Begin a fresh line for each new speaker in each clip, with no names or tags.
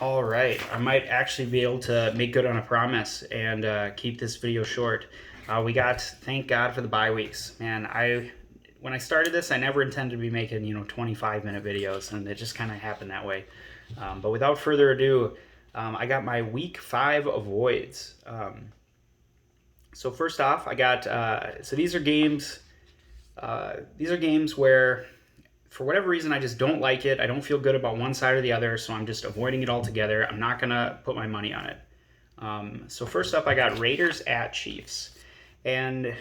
All right, I might actually be able to make good on a promise and keep this video short. Thank God for the bye weeks, man. When I started this, I never intended to be making 25-minute videos, and it just kind of happened that way. But without further ado, I got my week 5 avoids. So first off, I got so these are games. These are games where for whatever reason, I just don't like it. I don't feel good about one side or the other, so I'm just avoiding it altogether. I'm not going to put my money on it. So, first up, I got Raiders at Chiefs. And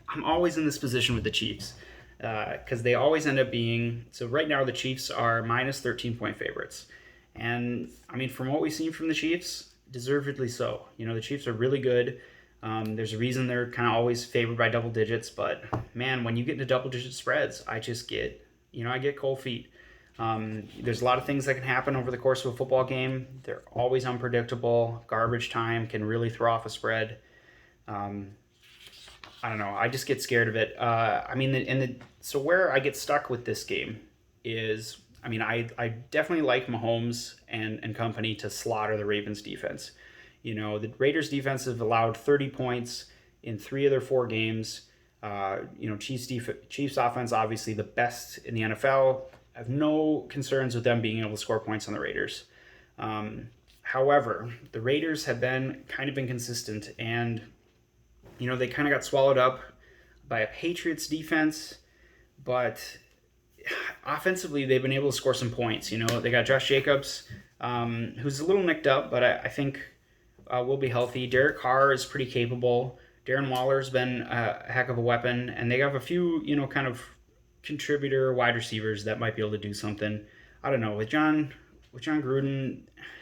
I'm always in this position with the Chiefs because they always end up being. So, right now, the Chiefs are minus 13-point favorites. And, I mean, from what we've seen from the Chiefs, deservedly so. The Chiefs are really good. There's a reason they're kind of always favored by double digits, but man, when you get into double digit spreads, I get cold feet. There's a lot of things that can happen over the course of a football game. They're always unpredictable. Garbage time can really throw off a spread. I don't know. I just get scared of it. So where I get stuck with this game is, I definitely like Mahomes and company to slaughter the Ravens defense. The Raiders defense have allowed 30 points in 3 of their 4 games. Chiefs offense, obviously the best in the NFL. I have no concerns with them being able to score points on the Raiders. However, the Raiders have been kind of inconsistent, and they kind of got swallowed up by a Patriots defense, but offensively they've been able to score some points. They got Josh Jacobs, who's a little nicked up, but I think will be healthy. Derek Carr is pretty capable. Darren Waller's been a heck of a weapon, and they have a few, kind of contributor wide receivers that might be able to do something. I don't know. With John Gruden,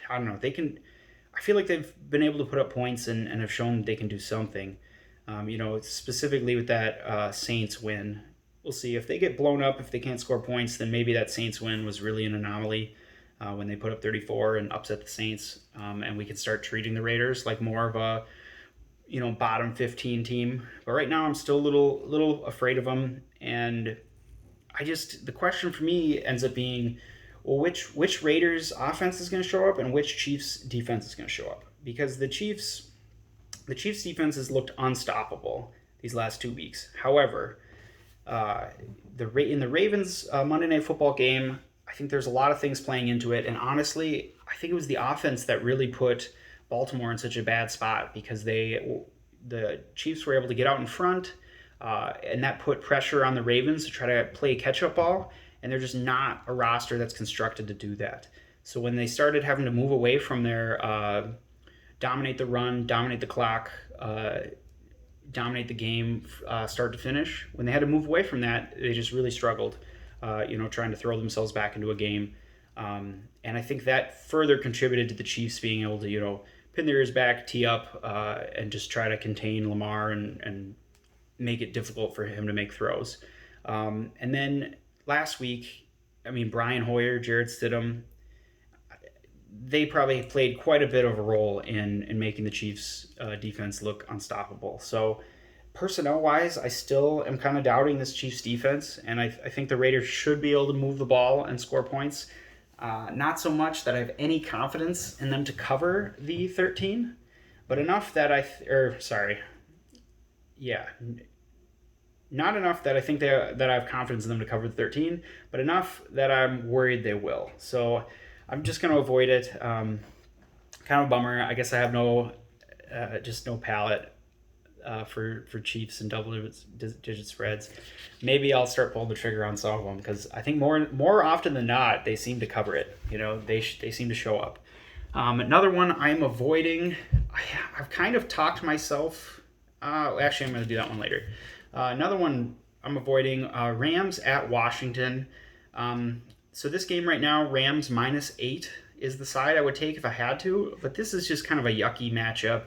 I don't know. I feel like they've been able to put up points and have shown they can do something. Specifically with that Saints win. We'll see. If they get blown up, if they can't score points, then maybe that Saints win was really an anomaly when they put up 34 and upset the Saints. And we can start treating the Raiders like more of a bottom 15 team. But right now I'm still a little afraid of them. And the question for me ends up being, well, which Raiders offense is going to show up and which Chiefs defense is going to show up? Because the Chiefs defense has looked unstoppable these last 2 weeks. However, in the Ravens Monday Night Football game, I think there's a lot of things playing into it. And honestly, I think it was the offense that really put Baltimore in such a bad spot because the Chiefs were able to get out in front, and that put pressure on the Ravens to try to play catch-up ball, and they're just not a roster that's constructed to do that. So when they started having to move away from their dominate the run, dominate the clock, dominate the game start to finish, when they had to move away from that, they just really struggled, trying to throw themselves back into a game. And I think that further contributed to the Chiefs being able to, pin their ears back, tee up, and just try to contain Lamar and make it difficult for him to make throws. And then last week, Brian Hoyer, Jarrett Stidham, they probably played quite a bit of a role in making the Chiefs' defense look unstoppable. So personnel-wise, I still am kind of doubting this Chiefs defense, and I think the Raiders should be able to move the ball and score points. Not so much that I have any confidence in them to cover the 13, but enough that not enough that I think that I have confidence in them to cover the 13, but enough that I'm worried they will. So I'm just going to avoid it. Kind of a bummer. I guess I have no palate for Chiefs and double digit spreads. Maybe I'll start pulling the trigger on some of them because I think more often than not they seem to cover it. They seem to show up. Another one I'm avoiding. I've kind of talked myself. Actually, I'm going to do that one later. Another one I'm avoiding. Rams at Washington. So this game right now, Rams -8 is the side I would take if I had to. But this is just kind of a yucky matchup.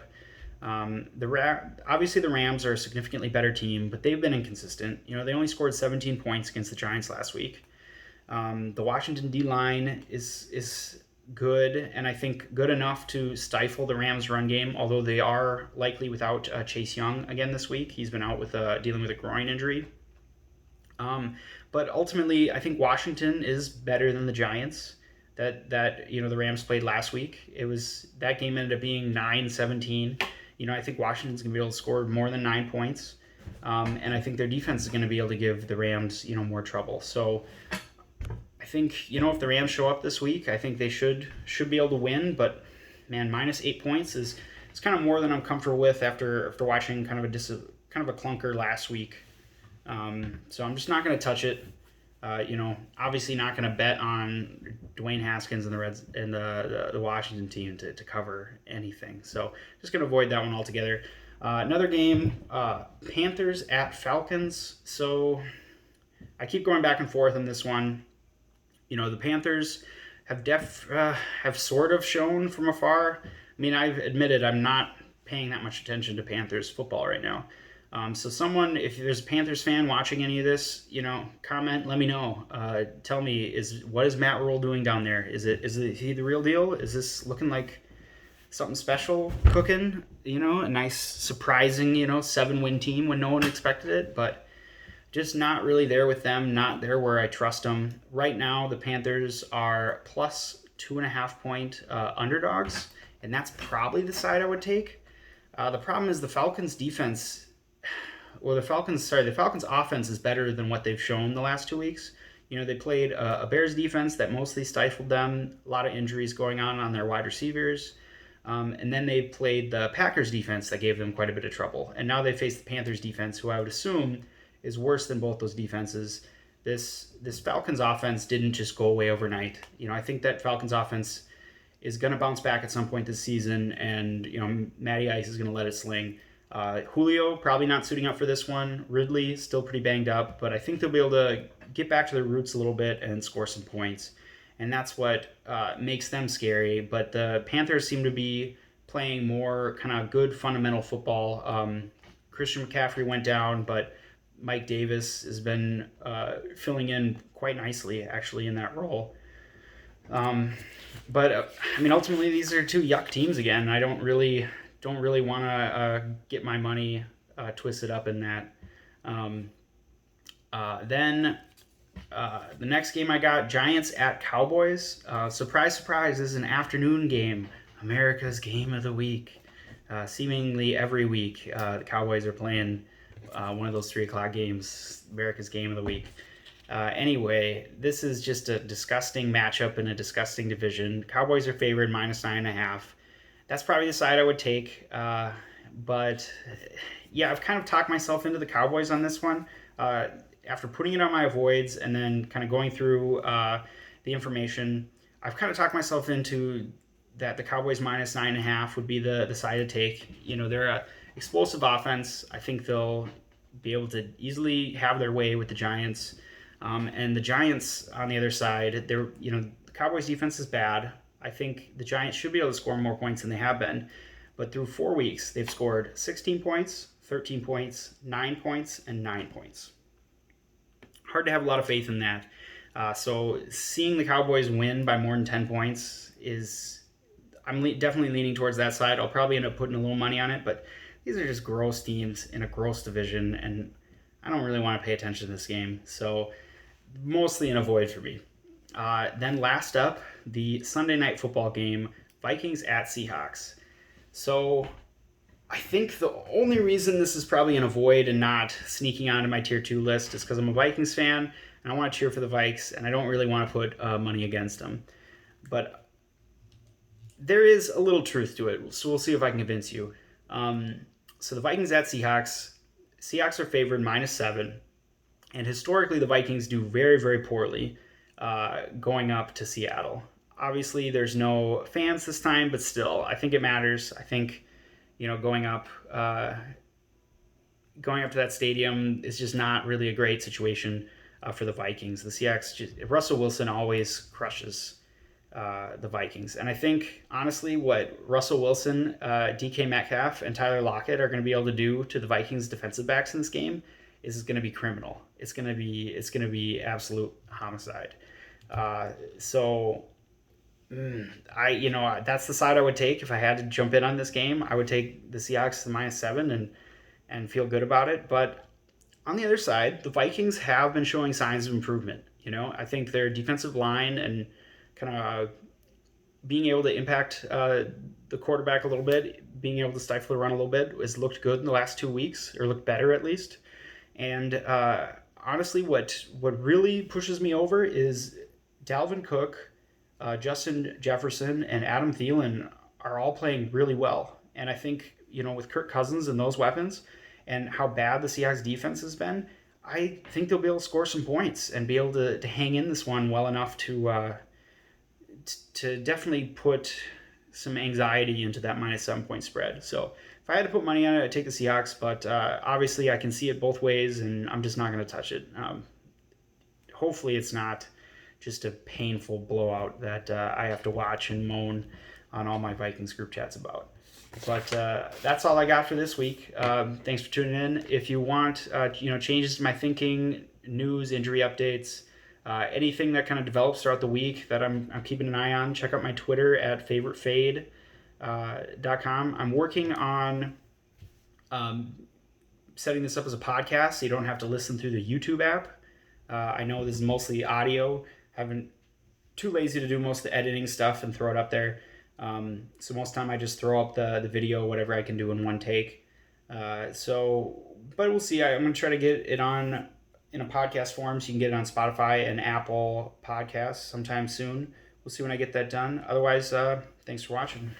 Obviously the Rams are a significantly better team, but they've been inconsistent. They only scored 17 points against the Giants last week. The Washington D-line is good, and I think good enough to stifle the Rams' run game, although they are likely without Chase Young again this week. He's been out with dealing with a groin injury. But ultimately, I think Washington is better than the Giants. that the Rams played last week. That game ended up being 9-17. I think Washington's going to be able to score more than 9 points. And I think their defense is going to be able to give the Rams, more trouble. So I think, if the Rams show up this week, I think they should be able to win. But man, -8 points is it's kind of more than I'm comfortable with after watching kind of a clunker last week. So I'm just not going to touch it. Obviously not going to bet on Dwayne Haskins and the Washington team to cover anything. So just going to avoid that one altogether. Another game, Panthers at Falcons. So I keep going back and forth on this one. The Panthers have sort of shown from afar. I mean, I've admitted I'm not paying that much attention to Panthers football right now. So if there's a Panthers fan watching any of this, comment, let me know. Tell me, what is Matt Rule doing down there? Is he the real deal? Is this looking like something special cooking? A nice surprising, 7-win team when no one expected it, but just not really there with them, not there where I trust them. Right now, the Panthers are plus 2.5 point underdogs, and that's probably the side I would take. The problem is the Falcons defense. Well, the Falcons offense is better than what they've shown the last 2 weeks. They played a Bears defense that mostly stifled them. A lot of injuries going on their wide receivers. And then they played the Packers defense that gave them quite a bit of trouble. And now they face the Panthers defense, who I would assume is worse than both those defenses. This Falcons offense didn't just go away overnight. I think that Falcons offense is going to bounce back at some point this season, and Matty Ice is going to let it sling. Julio probably not suiting up for this one. Ridley still pretty banged up, but I think they'll be able to get back to their roots a little bit and score some points, and that's what makes them scary. But the Panthers seem to be playing more kind of good fundamental football. Christian McCaffrey went down, but Mike Davis has been filling in quite nicely actually in that role. But ultimately these are two yuck teams again. I don't really want to get my money twisted up in that. Then the next game I got, Giants at Cowboys. Surprise, surprise, this is an afternoon game. America's game of the week. Seemingly every week, the Cowboys are playing one of those 3 o'clock games, America's game of the week. Anyway, this is just a disgusting matchup in a disgusting division. Cowboys are favored -9.5. That's probably the side I would take. But yeah, I've kind of talked myself into the Cowboys on this one. After putting it on my avoids and then kind of going through the information, I've kind of talked myself into that the Cowboys -9.5 would be the side to take. They're a explosive offense. I think they'll be able to easily have their way with the Giants. And the Giants on the other side, the Cowboys defense is bad. I think the Giants should be able to score more points than they have been. But through 4 weeks, they've scored 16 points, 13 points, 9 points, and 9 points. Hard to have a lot of faith in that. So seeing the Cowboys win by more than 10 points I'm definitely leaning towards that side. I'll probably end up putting a little money on it, but these are just gross teams in a gross division, and I don't really want to pay attention to this game. So mostly an avoid for me. Then last up, the Sunday night football game, Vikings at Seahawks. So I think the only reason this is probably an avoid and not sneaking onto my tier 2 list is because I'm a Vikings fan and I want to cheer for the Vikes, and I don't really want to put money against them. But there is a little truth to it, so we'll see if I can convince you. So the Vikings at Seahawks. Seahawks are favored -7, and historically the Vikings do very, very poorly going up to Seattle. Obviously, there's no fans this time, but still, I think it matters. I think, going up to that stadium is just not really a great situation for the Vikings. The Seahawks, Russell Wilson always crushes the Vikings. And I think, honestly, what Russell Wilson, DK Metcalf, and Tyler Lockett are going to be able to do to the Vikings defensive backs in this game is going to be criminal. It's going to be absolute homicide. That's the side I would take if I had to jump in on this game. I would take the Seahawks to -7 and feel good about it. But on the other side, the Vikings have been showing signs of improvement. I think their defensive line and kind of being able to impact the quarterback a little bit, being able to stifle the run a little bit, has looked good in the last 2 weeks, or looked better at least. And honestly, what really pushes me over is Dalvin Cook, Justin Jefferson, and Adam Thielen are all playing really well. And I think, with Kirk Cousins and those weapons and how bad the Seahawks defense has been, I think they'll be able to score some points and be able to hang in this one well enough to definitely put some anxiety into that -7 point spread. So if I had to put money on it, I'd take the Seahawks, but obviously I can see it both ways, and I'm just not going to touch it. Hopefully it's not just a painful blowout that I have to watch and moan on all my Vikings group chats about. But that's all I got for this week. Thanks for tuning in. If you want, changes to my thinking, news, injury updates, anything that kind of develops throughout the week that I'm keeping an eye on, check out my Twitter at favoritefade.com. I'm working on setting this up as a podcast so you don't have to listen through the YouTube app. I know this is mostly audio. Haven't too lazy to do most of the editing stuff and throw it up there. So most of the time I just throw up the video, whatever I can do in one take. But we'll see. I'm going to try to get it on in a podcast form so you can get it on Spotify and Apple Podcasts sometime soon. We'll see when I get that done. Otherwise, thanks for watching.